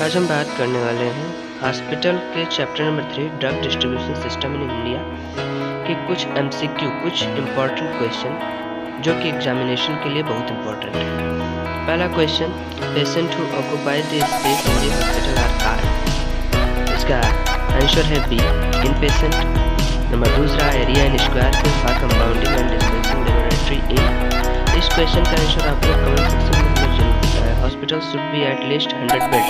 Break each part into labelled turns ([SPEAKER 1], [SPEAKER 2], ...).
[SPEAKER 1] आज हम बात करने वाले हैं हॉस्पिटल के chapter number 3 drug distribution system in India के कुछ MCQ, कुछ इम्पोर्टेंट क्वेश्चन जो कि एग्जामिनेशन के लिए बहुत इम्पोर्टेंट है। पहला question, patient who occupy the space in the hospital are car. इसका आंसर है बी, इन पेशेंट। नंबर दूसरा, area in square for compounding and dispensing laboratory in. इस क्वेश्चन का आंसर आपको कमेंट सेक्शन में जरूर बताएं। Hospital should be at least 100 bed.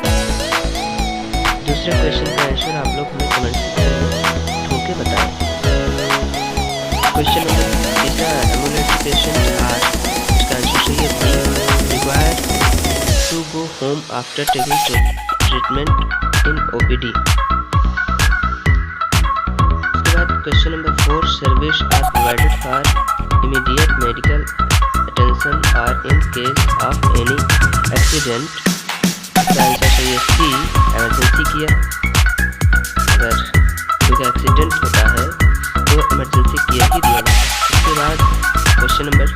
[SPEAKER 1] दूसरे क्वेश्चन का आंसर आप लोग हमें कमेंट सेक्शन में ठोक के बताएं। क्वेश्चन नंबर तीसरा, एम्बुलेंस पेशेंट आर। इसका आंसर सही है B, required to go home after taking treatment in OPD। उसके बाद question number 4, service are provided for immediate medical attention or in case of any accident। इसका answer सही है सी, emergency care. अगर कोई एक्सीडेंट होता है तो इमरजेंसी केयर ही दिया जाता है। उसके बाद question number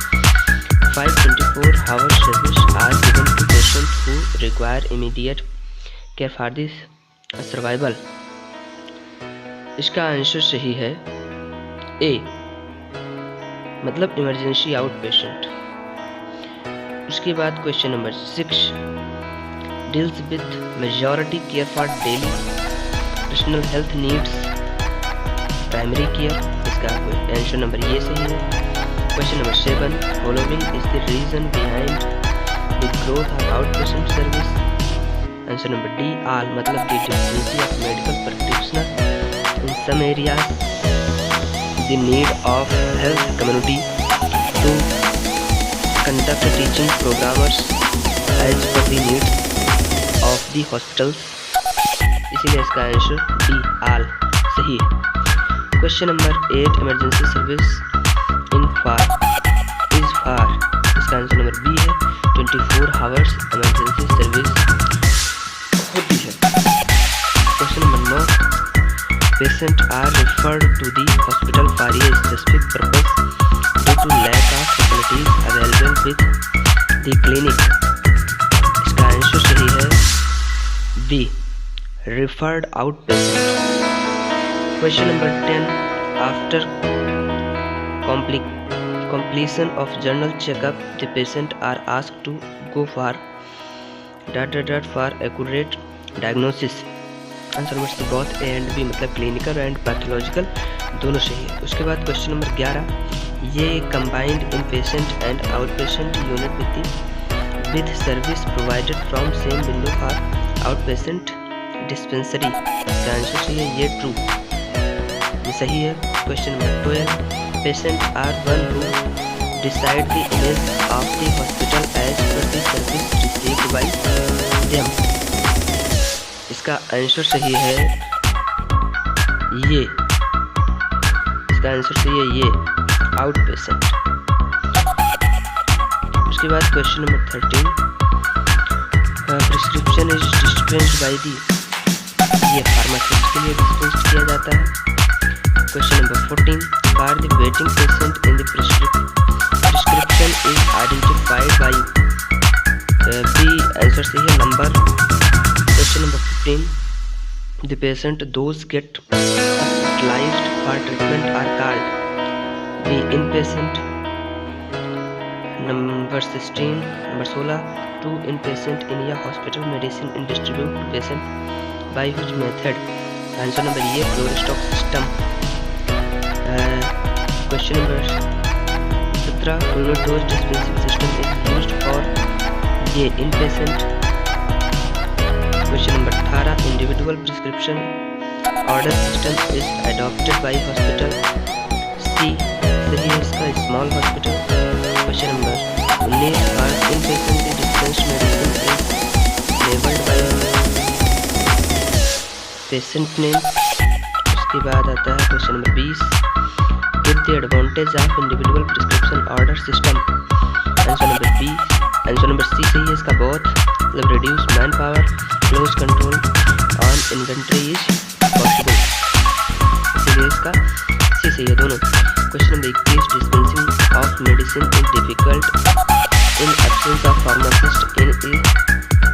[SPEAKER 1] 5, 24 hour service are given to patient who require immediate care for this survival. इसका आंसर सही है ए, मतलब इमरजेंसी आउट पेशेंट। उसके बाद question number 6, deals with majority care for daily personal health needs primary care. इसका answer number ये सही है। Question number 7, following is the reason behind the growth of outpatient service. Answer number D, all, मतलब the deficiency of medical practitioner in some areas, the need of health community to conduct teaching programmers as per the needs of the hospitals। इसीलिए इसका answer D, all, सही है। Question number 8, emergency service in for is for. इसका answer number B है, 24 hours emergency service होती है। Question number 9, patient are referred to the hospital for a specific purpose to lack of facilities available with the clinic। इसका answer सही है B, referred out patient। क्वेश्चन नंबर 10, after completion of general checkup the patient are asked to go for for accurate diagnosis। Answer number C, both A and B, मतलब clinical and pathological दोनों सही है। उसके बाद क्वेश्चन नंबर 11, ये combined inpatient and outpatient unit with service provided from same window for outpatient dispensary. इसका answer सही है ये, ट्रू, ये सही है। Question number 12, patient are one who decide the image of the hospital as per the service received by them. इसका answer सही है ये, इसका आंसर सही है ये, आउट पेशेंट। उसके बाद question number 13, prescription is dispensed by the. ये फार्मासिस्ट के लिए डिस्पेंस्ड किया जाता है। Question number 14, for the waiting patient in the prescription is identified by B. Answer सही है number. Question number 15, the patient those get hospitalized for treatment are called B, inpatient। Number 16, to inpatient in a hospital medicine and distribute patient by which method। Answer number ये, floor stock system. Question number 17, unit dose dispensing system is used for ये, inpatient। Question number 18, individual prescription order system is adopted by hospital C, सही है इसका, small hospital. Question number 19, in patient की dispense medicine is labelled by patient name. उसके बाद आता है question number 20, give the advantage of individual prescription order system. Answer number B, answer number C सही है इसका, बोथ, मतलब reduce man power, close control on inventory is possible. इसीलिए इसका सी सही है दोनों। Question number 21, dispensing of medicine is difficult in absence of pharmacist in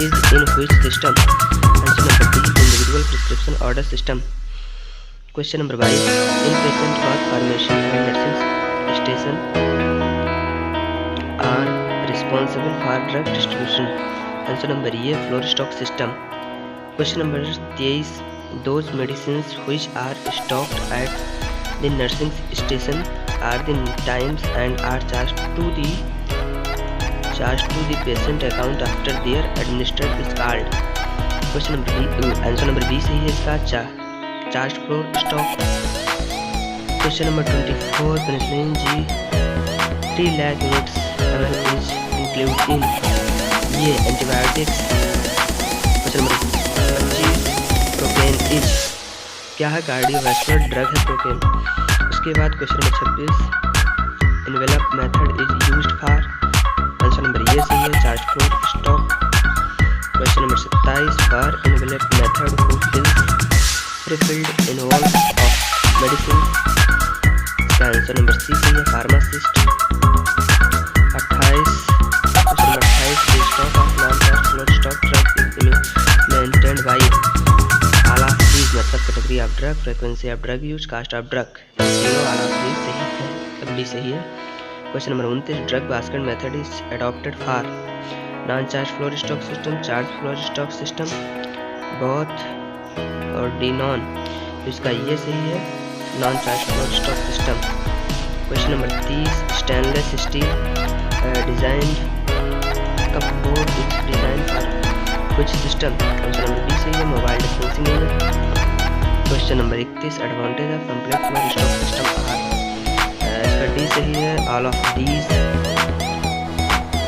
[SPEAKER 1] is in which system? Answer number D, individual prescription order system. Question number 5, inpatient what pharmacy and nursing station are responsible for drug distribution? Answer number A, floor stock system. Question number 23, those medicines which are stocked at the nursing station are the times and are charged to the patient account after their administered is called. Question number B, answer number B सही है इसका, charged floor stock. Question number 24, penicillin G 3 lakh units ml is included in ये antibiotics. Question number 25, propane is क्या है? Cardiovascular drug है propane. उसके बाद question number 26, envelope method is used for. Answer number ये सही है, charge floor stock. Question number 27, for envelope method who fills prefilled involve of medicine. इसका answer number C सही है, pharmacist. 28, question number 28, stock of non charge floor stock drug is maintained by all of these. मतलब category of drug, frequency of drug use, cost of drug. तीनों all of these सही है, सब D सही है. Question number 29, drug basket method is adopted for non charge floor stock system, charge floor stock system, both और D none. तो इसका ये सही है, non charge floor stock system. Question number 30, stainless steel design cupboard is design for which system. Answer number B सही है, mobile dispensing unit. Question number 31, advantage of complete floor stock system are. इसका D सही है, all of these.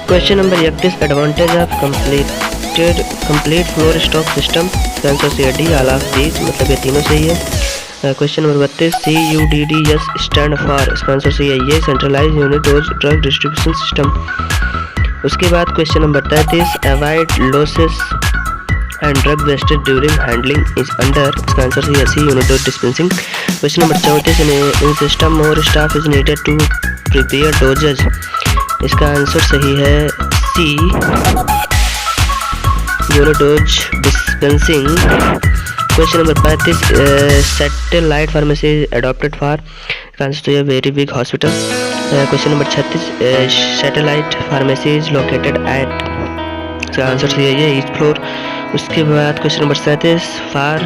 [SPEAKER 1] Question number 31, advantage of complete floor stock system. Answer C D, all of these, मतलब ये तीनों सही है. Question number 32, CUDDS stand for. इसका answer सही है, ये centralize unit dose drug distribution system. उसके बाद question number 33, avoid losses and drug wastage during handling is under. इसका आंसर सही है, C, unit dose dispensing. Question number 34, in system more staff is needed to prepare doses. इसका answer सही है, C, unit dose dispensing. Question number 35, satellite pharmacy adopted for. इसका answer है, very big hospital. Question number 36, satellite pharmacy is located at. इसका answer सही है, ये east floor. उसके बाद question number 37, for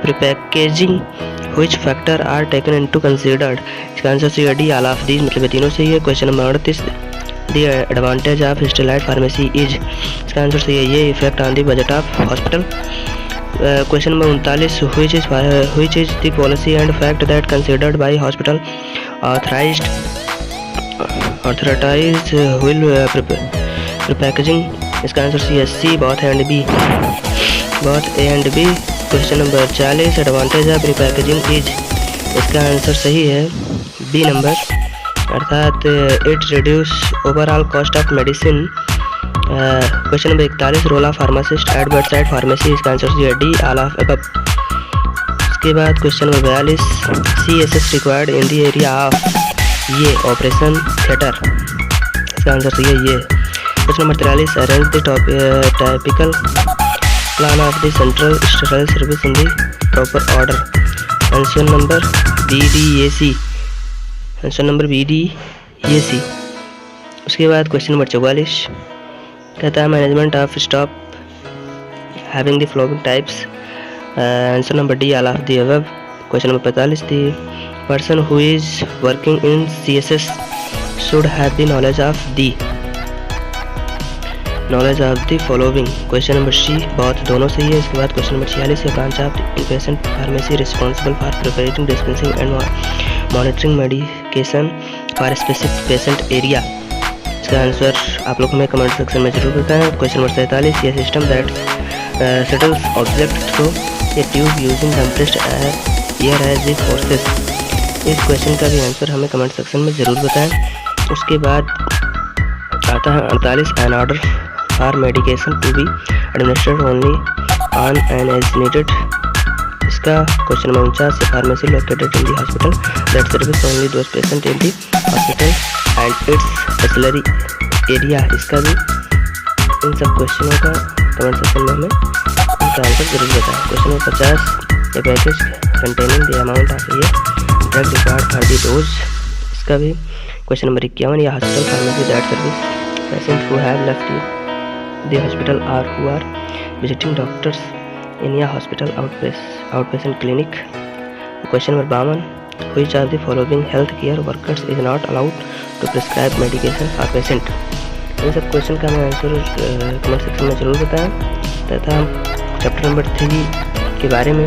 [SPEAKER 1] prepackaging which factor are taken into considered. इसका answer सही है, डी, ऑल ऑफ दीज, मतलब ये तीनों सही है. Question number 38, the advantage of stellite pharmacy is. इसका आंसर सही है, ये effect on the budget of hospital. Question number 39, which is the policy and fact that considered by hospital authorized will prepackaging. इसका आंसर सी है, C, both A and B. Question number 40, advantage of prepackaging is. इसका answer सही है, B number, अर्थात it reduce overall cost of medicine. Question number 41, role of pharmacist at bedside pharmacy. इसका answer C है, D, all of above. उसके बाद question number 42, CSS required in the area of. ये operation theatre. इसका answer सही है, ये. Question number 43, arrange the typical plan of the central stationery service in the proper order. Answer number BDAC. Answer number BDAC. उसके बाद question number 44 कहता है, management of stop having the following types. Answer number D, all of the above. Question number 45, the person who is working in CSS should have the knowledge of the following. Question number C, बहुत दोनों सही है. इसके बाद question number 46, branch of the inpatient pharmacy responsible for preparing, dispensing and monitoring medication for specific patient area. इसका answer आप लोग हमें कमेंट सेक्शन में जरूर बताएं. क्वेश्चन नंबर 47, ये system that settles object through a tube using compressed air as the forces. इस question का भी आंसर हमें कमेंट सेक्शन में ज़रूर बताएं. उसके बाद आता है 48, an order for medication to be administered only on an as needed. इसका question number 49, pharmacy located in the hospital that service only those patient in the hospital and its ancillary area. इसका भी इन सब क्वेश्चनों का comment section में हमें इसका answer जरूर बताएं। Question number 50, a package containing the amount of a drug required for the dose, इसका भी। क्वेश्चन नंबर 51, या hospital pharmacy that service patient who have left the hospital और who are visiting doctors in या hospital outpatient clinic. Question number 52, which of the following health care workers is not allowed to prescribe medication for patient। इन सब question का हमें answer comment section में ज़रूर बताएं तथा chapter number 3 के बारे में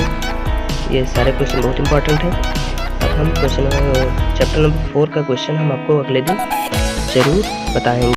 [SPEAKER 1] ये सारे क्वेश्चन बहुत इंपॉर्टेंट हैं। अब हम चैप्टर नंबर 4 का क्वेश्चन हम आपको अगले दिन ज़रूर बताएंगे।